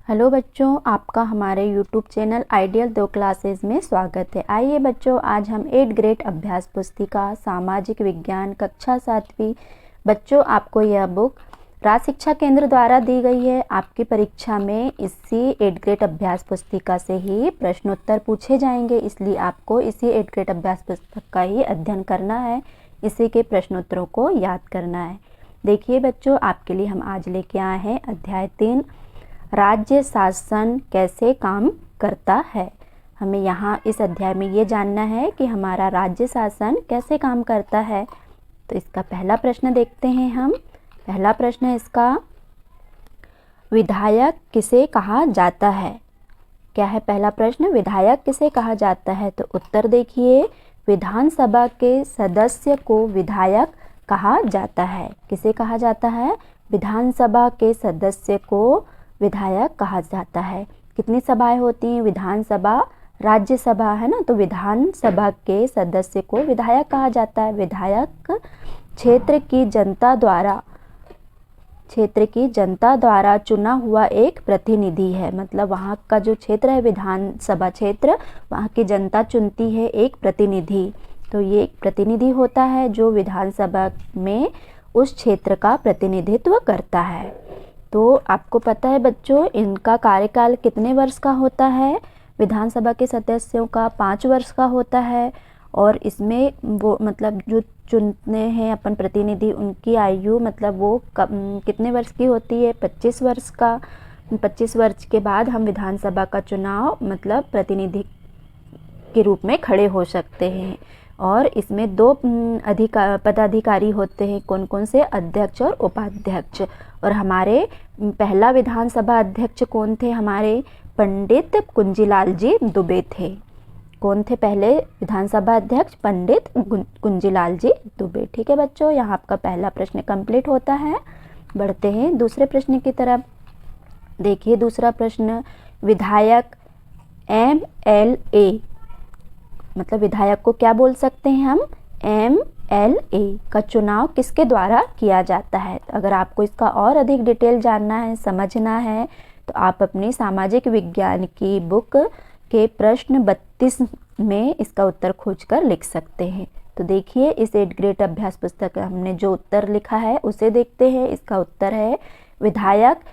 Hello बच्चों, आपका हमारे यूट्यूब चैनल आइडियल 2 क्लासेस में स्वागत है। आइए बच्चों, आज हम 8th ग्रेड अभ्यास पुस्तिका सामाजिक विज्ञान कक्षा 7वीं बच्चों आपको यह बुक राज शिक्षा केंद्र द्वारा दी गई है। आपकी परीक्षा में इसी 8th ग्रेड अभ्यास पुस्तिका से ही प्रश्नोत्तर पूछे जाएंगे, इसलिए आपको इसी 8th ग्रेड अभ्यास पुस्तक का ही अध्ययन करना है, इसी के प्रश्नोत्तरों को याद करना है। देखिए बच्चों, आपके लिए हम आज लेके आए हैं अध्याय 3 राज्य शासन कैसे काम करता है। हमें यहाँ इस अध्याय में ये जानना है कि हमारा राज्य शासन कैसे काम करता है। तो इसका पहला प्रश्न देखते हैं हम। पहला प्रश्न है इसका, विधायक किसे कहा जाता है। क्या है पहला प्रश्न, विधायक किसे कहा जाता है। तो उत्तर देखिए, विधानसभा के सदस्य को विधायक कहा जाता है। किसे कहा जाता है, विधानसभा के सदस्य को विधायक कहा जाता है। कितनी सभाएं होती हैं, विधानसभा राज्यसभा है ना, तो विधानसभा के सदस्य को विधायक कहा जाता है। विधायक क्षेत्र की जनता द्वारा चुना हुआ एक प्रतिनिधि है। मतलब वहाँ का जो क्षेत्र है विधानसभा क्षेत्र, वहाँ की जनता चुनती है एक प्रतिनिधि। तो ये एक प्रतिनिधि होता है जो विधानसभा में उस क्षेत्र का प्रतिनिधित्व करता है। तो आपको पता है बच्चों, इनका कार्यकाल कितने वर्ष का होता है। विधानसभा के सदस्यों का 5 वर्ष का होता है। और इसमें वो मतलब जो चुनते हैं अपन प्रतिनिधि, उनकी आयु मतलब वो कितने वर्ष की होती है, 25 वर्ष का। 25 वर्ष के बाद हम विधानसभा का चुनाव मतलब प्रतिनिधि के रूप में खड़े हो सकते हैं। और इसमें 2 पदाधिकारी होते हैं, कौन कौन से, अध्यक्ष और उपाध्यक्ष। और हमारे पहला विधानसभा अध्यक्ष कौन थे, हमारे पंडित कुंजीलाल जी दुबे थे। कौन थे पहले विधानसभा अध्यक्ष, पंडित कुंजीलाल जी दुबे। ठीक है बच्चों, यहाँ आपका पहला प्रश्न कंप्लीट होता है। बढ़ते हैं दूसरे प्रश्न की तरफ। देखिए दूसरा प्रश्न, विधायक MLA मतलब विधायक को क्या बोल सकते हैं हम, MLA का चुनाव किसके द्वारा किया जाता है। अगर आपको इसका और अधिक डिटेल जानना है, समझना है, तो आप अपनी सामाजिक विज्ञान की बुक के प्रश्न 32 में इसका उत्तर खोजकर लिख सकते हैं। तो देखिए इस 8th ग्रेड अभ्यास पुस्तक का हमने जो उत्तर लिखा है उसे देखते हैं। इसका उत्तर है, विधायक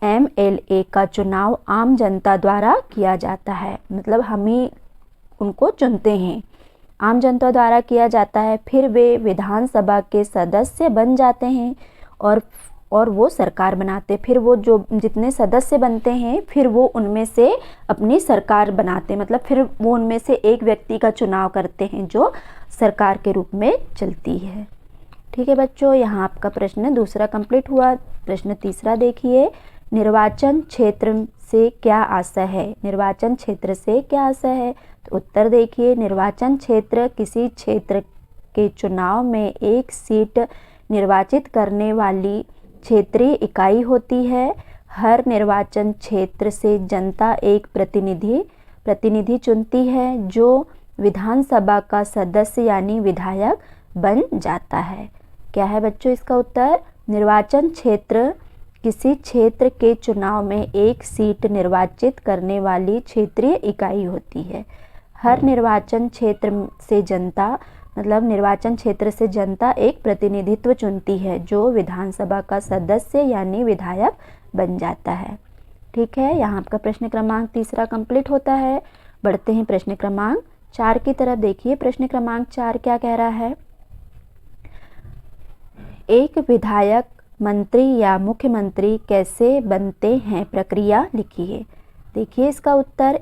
MLA का चुनाव आम जनता द्वारा किया जाता है। मतलब हम ही उनको चुनते हैं, आम जनता द्वारा किया जाता है। फिर वे विधानसभा के सदस्य बन जाते हैं और वो सरकार बनाते। फिर वो जो जितने सदस्य बनते हैं फिर वो उनमें से अपनी सरकार बनाते। मतलब फिर वो उनमें से एक व्यक्ति का चुनाव करते हैं जो सरकार के रूप में चलती है। ठीक है बच्चों, यहाँ आपका प्रश्न दूसरा कंप्लीट हुआ। प्रश्न तीसरा देखिए, निर्वाचन क्षेत्र से क्या आशय है। निर्वाचन क्षेत्र से क्या आशय है। तो उत्तर देखिए, निर्वाचन क्षेत्र किसी क्षेत्र के चुनाव में एक सीट निर्वाचित करने वाली क्षेत्रीय इकाई होती है। हर निर्वाचन क्षेत्र से जनता एक प्रतिनिधि चुनती है जो विधानसभा का सदस्य यानी विधायक बन जाता है। क्या है बच्चों इसका उत्तर, निर्वाचन क्षेत्र किसी क्षेत्र के चुनाव में एक सीट निर्वाचित करने वाली क्षेत्रीय इकाई होती है। हर निर्वाचन क्षेत्र से जनता मतलब निर्वाचन क्षेत्र से जनता एक प्रतिनिधित्व चुनती है जो विधानसभा का सदस्य यानी विधायक बन जाता है। ठीक है, यहाँ आपका प्रश्न क्रमांक तीसरा कंप्लीट होता है। बढ़ते हैं प्रश्न क्रमांक 4 की तरफ। देखिए प्रश्न क्रमांक 4 क्या कह रहा है, एक विधायक मंत्री या मुख्यमंत्री कैसे बनते हैं, प्रक्रिया लिखिए। देखिए इसका उत्तर,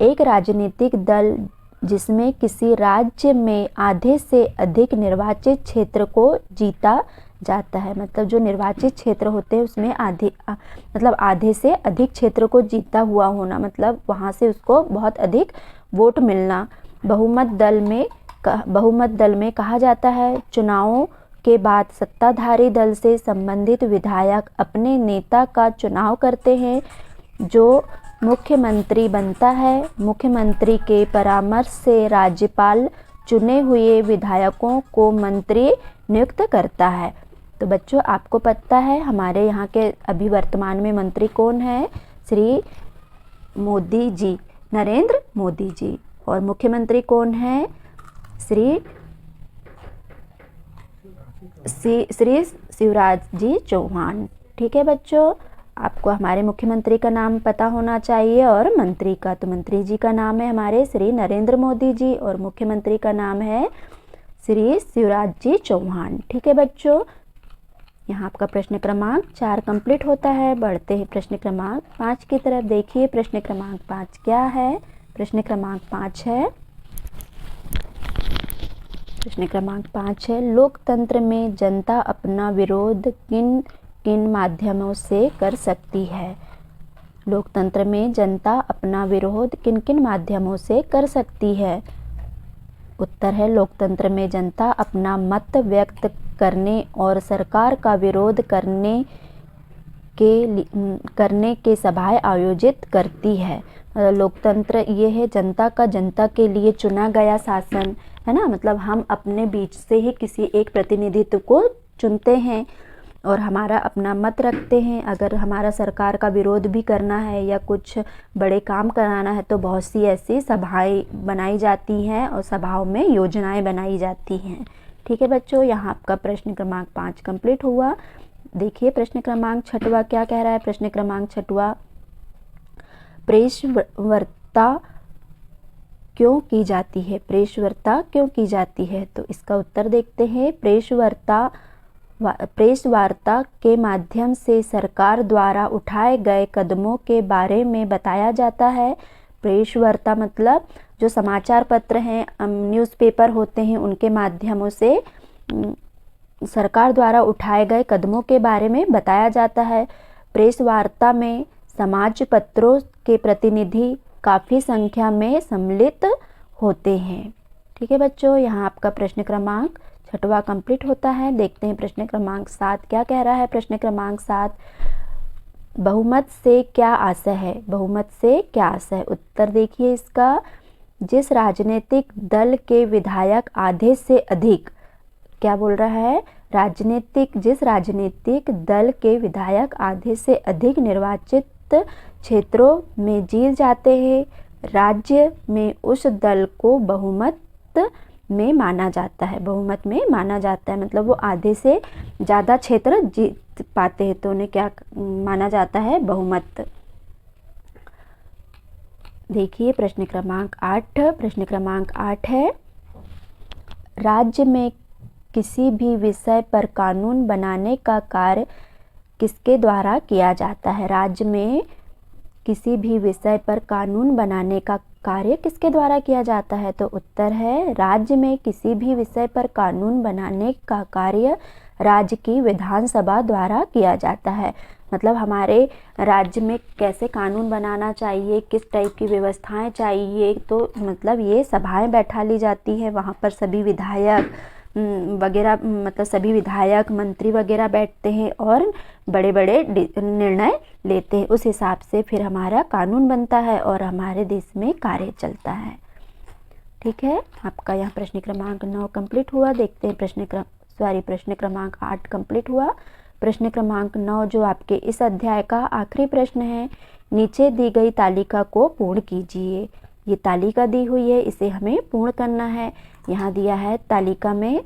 एक राजनीतिक दल जिसमें किसी राज्य में आधे से अधिक निर्वाचित क्षेत्र को जीता जाता है। मतलब जो निर्वाचित क्षेत्र होते हैं उसमें आधे से अधिक क्षेत्र को जीता हुआ होना, मतलब वहाँ से उसको बहुत अधिक वोट मिलना। बहुमत दल में कहा जाता है, चुनावों के बाद सत्ताधारी दल से संबंधित विधायक अपने नेता का चुनाव करते हैं जो मुख्यमंत्री बनता है। मुख्यमंत्री के परामर्श से राज्यपाल चुने हुए विधायकों को मंत्री नियुक्त करता है। तो बच्चों आपको पता है हमारे यहाँ के अभी वर्तमान में मंत्री कौन है? श्री मोदी जी, नरेंद्र मोदी जी। और मुख्यमंत्री कौन है? श्री शिवराज जी चौहान। ठीक है बच्चों, आपको हमारे मुख्यमंत्री का नाम पता होना चाहिए और मंत्री का। तो मंत्री जी का नाम है हमारे श्री नरेंद्र मोदी जी और मुख्यमंत्री का नाम है श्री शिवराज जी चौहान। ठीक है बच्चों, यहाँ आपका प्रश्न क्रमांक 4 कंप्लीट होता है। बढ़ते हैं प्रश्न क्रमांक 5 की तरफ। देखिए प्रश्न क्रमांक 5 क्या है? प्रश्न क्रमांक 5 है, प्रश्न क्रमांक 5 है, लोकतंत्र में जनता अपना विरोध किन किन माध्यमों से कर सकती है? लोकतंत्र में जनता अपना विरोध किन किन माध्यमों से कर सकती है? उत्तर है, लोकतंत्र में जनता अपना मत व्यक्त करने और सरकार का विरोध करने के सभाएं आयोजित करती है। लोकतंत्र ये है जनता का, जनता के लिए चुना गया शासन, है ना। मतलब हम अपने बीच से ही किसी एक प्रतिनिधित्व को चुनते हैं और हमारा अपना मत रखते हैं। अगर हमारा सरकार का विरोध भी करना है या कुछ बड़े काम कराना है तो बहुत सी ऐसी सभाएं बनाई जाती हैं और सभाओं में योजनाएं बनाई जाती हैं। ठीक है बच्चों, यहाँ आपका प्रश्न क्रमांक 5 कंप्लीट हुआ। देखिए प्रश्न क्रमांक 6वां क्या कह रहा है? प्रश्न क्रमांक 6वां, प्रेस वार्ता क्यों की जाती है? प्रेस वार्ता क्यों की जाती है? तो इसका उत्तर देखते हैं। प्रेस वार्ता के माध्यम से सरकार द्वारा उठाए गए कदमों के बारे में बताया जाता है। प्रेस वार्ता मतलब जो समाचार पत्र हैं, न्यूज़पेपर होते हैं, उनके माध्यमों से सरकार द्वारा उठाए गए कदमों के बारे में बताया जाता है। प्रेस वार्ता में समाज पत्रों के प्रतिनिधि काफ़ी संख्या में सम्मिलित होते हैं। ठीक है बच्चों, यहाँ आपका प्रश्न क्रमांक 6वां कंप्लीट होता है। देखते हैं प्रश्न क्रमांक 7 क्या कह रहा है? प्रश्न क्रमांक 7, बहुमत से क्या आशय है? बहुमत से क्या आशय है? उत्तर देखिए इसका, जिस राजनीतिक दल के विधायक आधे से अधिक, क्या बोल रहा है? जिस राजनीतिक दल के विधायक आधे से अधिक निर्वाचित क्षेत्रों में जीत जाते हैं, राज्य में उस दल को बहुमत में माना जाता है। बहुमत में माना जाता है मतलब वो आधे से ज़्यादा क्षेत्र जीत पाते हैं तो उन्हें क्या माना जाता है? बहुमत। देखिए प्रश्न क्रमांक 8, प्रश्न क्रमांक 8 है, राज्य में किसी भी विषय पर कानून बनाने का कार्य किसके द्वारा किया जाता है? राज्य में किसी भी विषय पर कानून बनाने का कार्य किसके द्वारा किया जाता है? तो उत्तर है, राज्य में किसी भी विषय पर कानून बनाने का कार्य राज्य की विधानसभा द्वारा किया जाता है। मतलब हमारे राज्य में कैसे कानून बनाना चाहिए, किस टाइप की व्यवस्थाएं चाहिए, तो मतलब ये सभाएं बैठा ली जाती है। वहाँ पर सभी विधायक वगैरह, मतलब सभी विधायक मंत्री वगैरह बैठते हैं और बड़े बड़े निर्णय लेते हैं। उस हिसाब से फिर हमारा कानून बनता है और हमारे देश में कार्य चलता है। ठीक है, आपका यहाँ प्रश्न क्रमांक 9 कंप्लीट हुआ। देखते हैं प्रश्न क्रमांक 8 कंप्लीट हुआ। प्रश्न क्रमांक 9 जो आपके इस अध्याय का आखिरी प्रश्न है, नीचे दी गई तालिका को पूर्ण कीजिए। ये तालिका दी हुई है, इसे हमें पूर्ण करना है। यहाँ दिया है तालिका में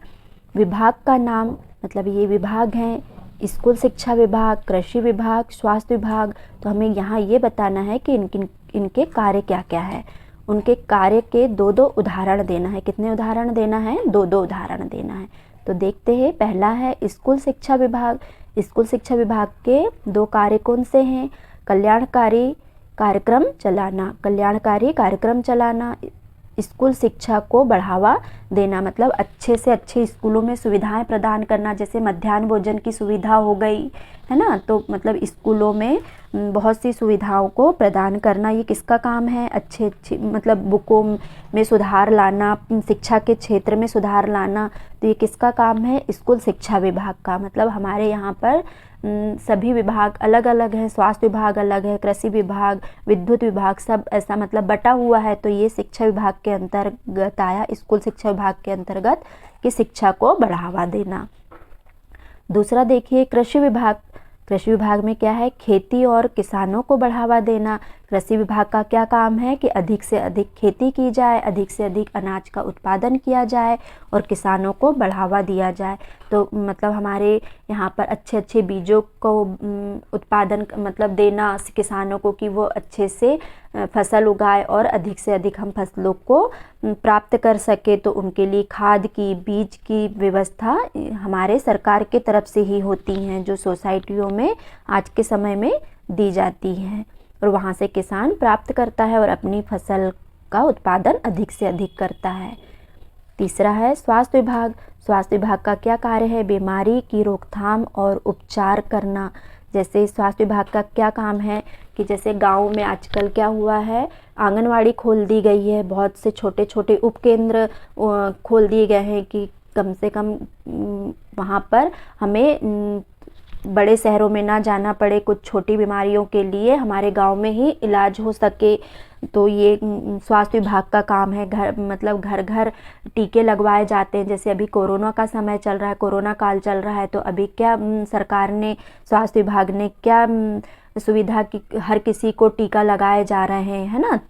विभाग का नाम, मतलब ये विभाग हैं, स्कूल शिक्षा विभाग, कृषि विभाग, स्वास्थ्य विभाग। तो हमें यहाँ ये बताना है कि इनके कार्य क्या क्या है। उनके कार्य के 2-2 उदाहरण देना है। कितने उदाहरण देना है? 2-2 उदाहरण देना है। तो देखते हैं, पहला है स्कूल शिक्षा विभाग। स्कूल शिक्षा विभाग के 2 कार्य कौन से हैं? कल्याणकारी कार्यक्रम चलाना, कल्याणकारी कार्यक्रम चलाना, स्कूल शिक्षा को बढ़ावा देना, मतलब अच्छे से अच्छे स्कूलों में सुविधाएं प्रदान करना, जैसे मध्याह्न भोजन की सुविधा हो गई, है ना। तो मतलब स्कूलों में बहुत सी सुविधाओं को प्रदान करना, ये किसका काम है? अच्छे मतलब बुकों में सुधार लाना, शिक्षा के क्षेत्र में सुधार लाना, तो ये किसका काम है? स्कूल शिक्षा विभाग का। मतलब हमारे यहाँ पर सभी विभाग अलग अलग हैं, स्वास्थ्य विभाग अलग है, कृषि विभाग, विद्युत विभाग, सब ऐसा मतलब बटा हुआ है। तो ये शिक्षा विभाग के अंतर्गत आया, स्कूल शिक्षा विभाग के अंतर्गत कि शिक्षा को बढ़ावा देना। दूसरा देखिए कृषि विभाग। कृषि विभाग में क्या है, खेती और किसानों को बढ़ावा देना। कृषि विभाग का क्या काम है कि अधिक से अधिक खेती की जाए, अधिक से अधिक अनाज का उत्पादन किया जाए और किसानों को बढ़ावा दिया जाए। तो मतलब हमारे यहाँ पर अच्छे अच्छे बीजों को उत्पादन मतलब देना किसानों को कि वो अच्छे से फसल उगाए और अधिक से अधिक हम फसलों को प्राप्त कर सके। तो उनके लिए खाद की, बीज की व्यवस्था हमारे सरकार के तरफ से ही होती हैं, जो सोसाइटियों में आज के समय में दी जाती हैं और वहाँ से किसान प्राप्त करता है और अपनी फसल का उत्पादन अधिक से अधिक करता है। तीसरा है स्वास्थ्य विभाग। स्वास्थ्य विभाग का क्या कार्य है, बीमारी की रोकथाम और उपचार करना। जैसे स्वास्थ्य विभाग का क्या काम है कि जैसे गांव में आजकल क्या हुआ है, आंगनवाड़ी खोल दी गई है, बहुत से छोटे छोटे उपकेंद्र खोल दिए गए हैं कि कम से कम वहाँ पर हमें बड़े शहरों में ना जाना पड़े, कुछ छोटी बीमारियों के लिए हमारे गांव में ही इलाज हो सके। तो ये स्वास्थ्य विभाग का काम है। मतलब घर घर टीके लगवाए जाते हैं। जैसे अभी कोरोना का समय चल रहा है, कोरोना काल चल रहा है, तो अभी क्या सरकार ने, स्वास्थ्य विभाग ने क्या सुविधा की, हर किसी को टीका लगाए जा रहे हैं, है ना,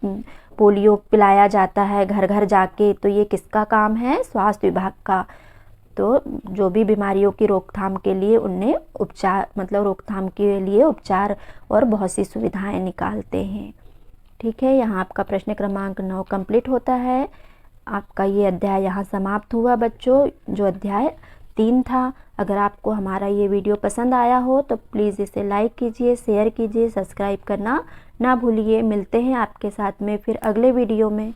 पोलियो पिलाया जाता है घर घर जाके। तो ये किसका काम है, स्वास्थ्य विभाग का। तो जो भी बीमारियों की रोकथाम के लिए उन्हें उपचार मतलब रोकथाम के लिए उपचार और बहुत सी सुविधाएं निकालते हैं। ठीक है, यहाँ आपका प्रश्न क्रमांक 9 कंप्लीट होता है। आपका ये अध्याय यहाँ समाप्त हुआ बच्चों, जो अध्याय 3 था। अगर आपको हमारा ये वीडियो पसंद आया हो तो प्लीज़ इसे लाइक कीजिए, शेयर कीजिए, सब्सक्राइब करना ना भूलिए। मिलते हैं आपके साथ में फिर अगले वीडियो में।